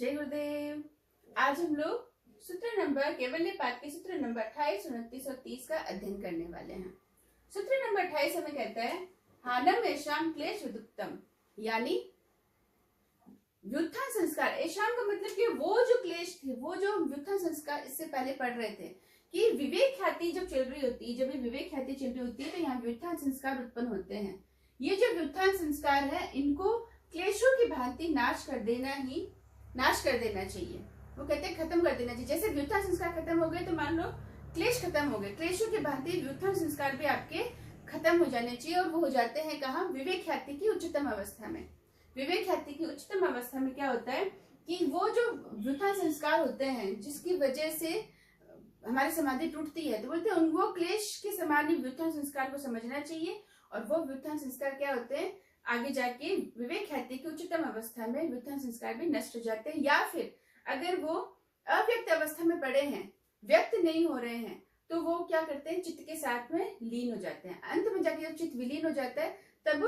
जय गुरुदेव। आज हम लोग सूत्र नंबर केवल्य पाठ के सूत्र नंबर 28, 29 और 30 का अध्ययन करने वाले हैं। सूत्र नंबर 28 हमें कहता है हानम एशाम क्लेश विदुक्तम, यानी व्युत्थान संस्कार। एशाम का मतलब कि वो जो क्लेश थे, वो जो व्युत्थान संस्कार इससे पहले पढ़ रहे थे कि विवेक ख्याति जब चल रही होती है, जब ये विवेक ख्याति चल रही होती है तो यहाँ व्युत्थान संस्कार उत्पन्न होते हैं। ये जो व्युत्थान संस्कार है इनको क्लेशों की भांति नाश कर देना चाहिए। वो कहते हैं खत्म कर देना चाहिए। जैसे व्युत्थान संस्कार खत्म हो गए तो मान लो क्लेश खत्म हो गए, क्लेशों की भांति व्युत्थान संस्कार भी आपके खत्म हो जाने चाहिए। और वो हो जाते हैं कहाँ? विवेक ख्याति की उच्चतम अवस्था में। विवेक ख्याति की उच्चतम अवस्था में क्या होता है कि वो जो व्युत्थान संस्कार होते हैं जिसकी वजह से हमारी समाधि टूटती है, तो बोलते हैं उनको क्लेश के समान ही व्युत्थान संस्कार को समझना चाहिए। और वो व्युत्थान संस्कार क्या होते हैं? आगे जाके विवेक ख्याति की उच्चतम अवस्था में व्युत्थान संस्कार भी नष्ट हो जाते हैं, या फिर अगर वो अव्यक्त अवस्था में पड़े हैं, व्यक्त नहीं हो रहे हैं, तो वो क्या करते हैं? चित्त के साथ में लीन हो जाते हैं। अंत में जाके जब चित्त विलीन हो जाता है तब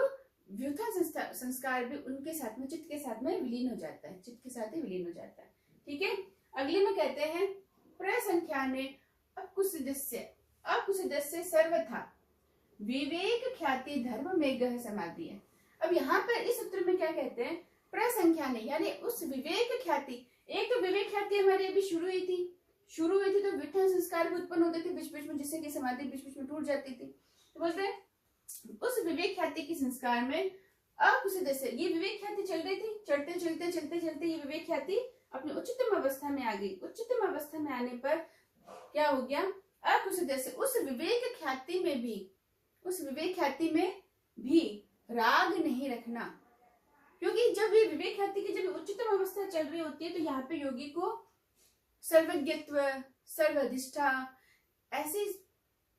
व्युत्थान संस्कार भी उनके साथ में, चित्त के साथ में विलीन हो जाता है, चित्त के साथ ही विलीन हो जाता है। ठीक है। अगले में कहते हैं प्रसंख्याने अकुसिदस्य सर्वथा विवेक ख्याति धर्म में गह समाधि है। अब यहाँ पर इस सूत्र में क्या कहते हैं? प्रसंख्याने यानी उस विवेक ख्याति, एक तो विवेक ख्याति हमारी अभी शुरू हुई थी तो व्युत्थान संस्कार भी उत्पन्न होते थे बीच बीच में, जिससे कि समाधि बीच बीच में टूट जाती थी। तो बोलते हैं उस विवेक ख्याति के संस्कार में अकुसिदस्य, ये विवेक ख्याति चल रही थी, चलते ये विवेक ख्याति अपनी उच्चतम अवस्था में आ गई। उच्चतम अवस्था में आने पर क्या हो गया? अकुसिदस्य, उस विवेक ख्याति में भी राग नहीं रखना। क्योंकि जब ये विवेक ख्याति की जब उच्चतम अवस्था चल रही होती है तो यहाँ पे योगी को सर्वज्ञत्व, सर्वाधिष्ठा,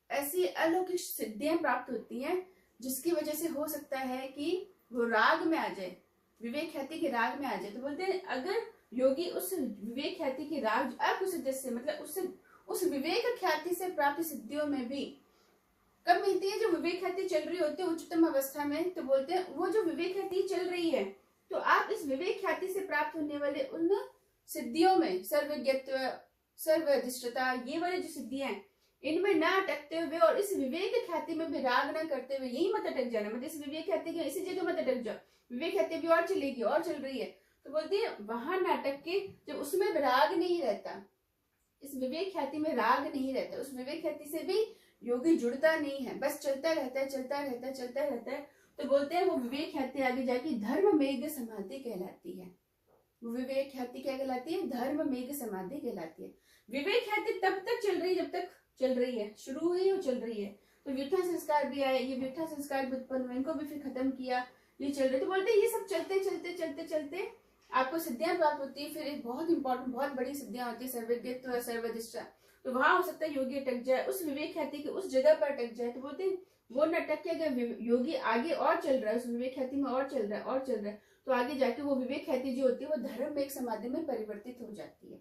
ऐसी अलौकिक सिद्धियां प्राप्त होती हैं जिसकी वजह से हो सकता है कि वो राग में आ जाए, विवेक ख्याति के राग में आ जाए। तो बोलते हैं अगर योगी उस विवेक ख्याति के राग अकुसिदस्य मतलब उस विवेक ख्याति से प्राप्त सिद्धियों में भी कब मिलती है? जो विवेक ख्याति चल रही होती है उच्चतम अवस्था में, तो बोलते हैं वो जो विवेक ख्याति चल रही है तो आप इस विवेक ख्याति से प्राप्त होने वाले उन सिद्धियों में सर्वज्ञत्व, सर्वाधिष्ठता, ये वाले जो सिद्धियां हैं इनमें ना अटकते हुए और इस विवेक ख्याति में भी राग ना करते हुए यही मत अटक जाना। मतलब इस विवेक ख्याति के इसी जगह मत अटक जाओ, विवेक ख्याति भी और चलेगी और चल रही है, तो बोलते हैं वहां नाटक के जब उसमें राग नहीं रहता, इस विवेक ख्याति में राग नहीं रहता, उस विवेक ख्याति से भी योगी जुड़ता नहीं है, बस चलता रहता है, तो बोलते हैं वो विवेक ख्याति आगे जाके धर्म मेघ समाधि कहलाती है। वो विवेक ख्याति क्या कहलाती है? धर्म मेघ समाधि कहलाती है। विवेक ख्याति तब तक चल रही जब तक चल रही है, शुरू हुई और चल रही है। तो व्युत्थान संस्कार भी आए, ये व्युत्थान संस्कार भी उत्पन्न हुए, इनको भी फिर खत्म किया, ये चल रहे। तो बोलते हैं ये सब चलते आपको सिद्धियां प्राप्त होती है। फिर एक बहुत इंपॉर्टेंट, बहुत बड़ी सिद्धियां होती है सर्वज्ञत्व और सर्वाधिष्ठा। तो वहां हो सकता है योगी अटक जाए, उस विवेक ख्याति के उस जगह पर अटक जाए। तो बोलते हैं वो न अटक के अगर योगी आगे और चल रहा है, उस विवेक ख्याति में और चल रहा है, तो आगे जाके वो विवेक ख्याति जो होती है वो धर्म में एक समाधि में परिवर्तित हो जाती है,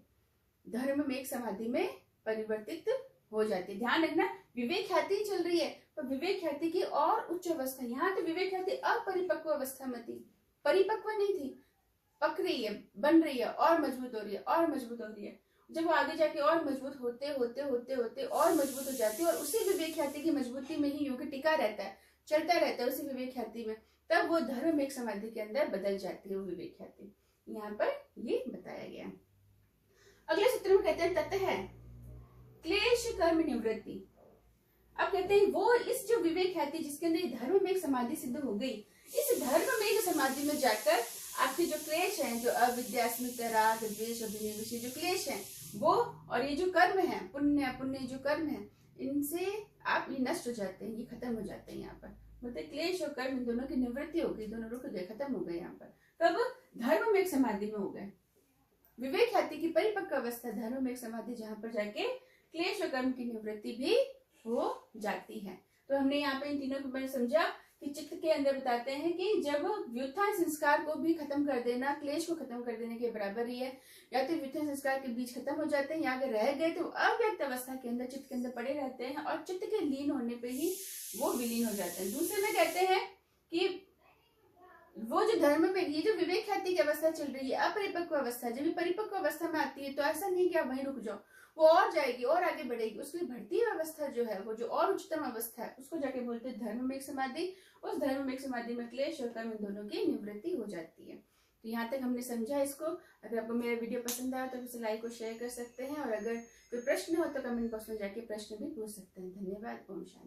धर्म में एक समाधि में परिवर्तित हो जाती है। ध्यान रखना, विवेक ख्याति चल रही है पर विवेक ख्याति की और उच्च अवस्था, यहाँ तो विवेक ख्याति अपरिपक्व अवस्था में थी, परिपक्व नहीं थी, पक रही है, बन रही है और मजबूत हो रही है। जब वो आगे जाके और मजबूत होते और मजबूत हो जाती है और उसी विवेक ख्याति की मजबूती में ही योगी टिका रहता है, चलता रहता है उसी विवेक ख्याति में, तब वो धर्म एक समाधि के अंदर बदल जाती है वो विवेक ख्याति। यहाँ पर ये बताया गया। अगले सूत्र में कहते हैं ततः क्लेश कर्म निवृत्ति। अब कहते हैं वो इस जो विवेक ख्याति जिसके अंदर धर्म में एक समाधि सिद्ध हो गई, इस धर्म में एक समाधि में जाकर आपके जो क्लेश हैं, जो अविद्या, अस्मिता, राग, द्वेष, अभिनय, विषय जो क्लेश हैं वो, और ये जो कर्म है, पुण्य अपुण्य जो कर्म है, इनसे आप ये नष्ट हो जाते हैं, ये खत्म हो जाते हैं। यहाँ पर मतलब क्लेश और कर्म दोनों की निवृत्ति हो गई, दोनों रुक गए, खत्म हो गए। यहाँ पर कब? धर्म में एक समाधि में हो गए, विवेक ख्याति की परिपक्व अवस्था, धर्म में एक समाधि जहाँ पर जाके क्लेश और कर्म की निवृत्ति भी हो जाती है। तो हमने यहाँ पे इन तीनों के बारे में समझा कि चित्त के अंदर बताते हैं कि जब व्युत्थान संस्कार को भी खत्म कर देना क्लेश को खत्म कर देने के बराबर ही है। या तो व्युत्थान संस्कार के बीच खत्म हो जाते हैं, या अगर रह गए तो अव्यक्त अवस्था के अंदर चित्त के अंदर पड़े रहते हैं और चित्त के लीन होने पे ही वो विलीन हो जाते हैं। दूसरे में कहते हैं कि वो जो धर्म में, ये जो विवेक ख्याति की अवस्था चल रही है, अपरिपक्व अवस्था, जब ये परिपक्व अवस्था में आती है तो ऐसा नहीं कि आप वहीं रुक जाओ, वो और जाएगी और आगे बढ़ेगी। उसकी बढ़ती हुई अवस्था जो है, वो जो और उच्चतम अवस्था है, उसको जाके बोलते हैं धर्म में एक समाधि। उस धर्म में एक समाधि में क्लेश और कर्म दोनों की निवृत्ति हो जाती है। तो यहाँ तक हमने समझा इसको। अगर आपको मेरा वीडियो पसंद आया तो इसे लाइक और शेयर कर सकते हैं, और अगर कोई प्रश्न हो तो कमेंट बॉक्स में जाके प्रश्न भी पूछ सकते हैं। धन्यवाद। ओम शांति।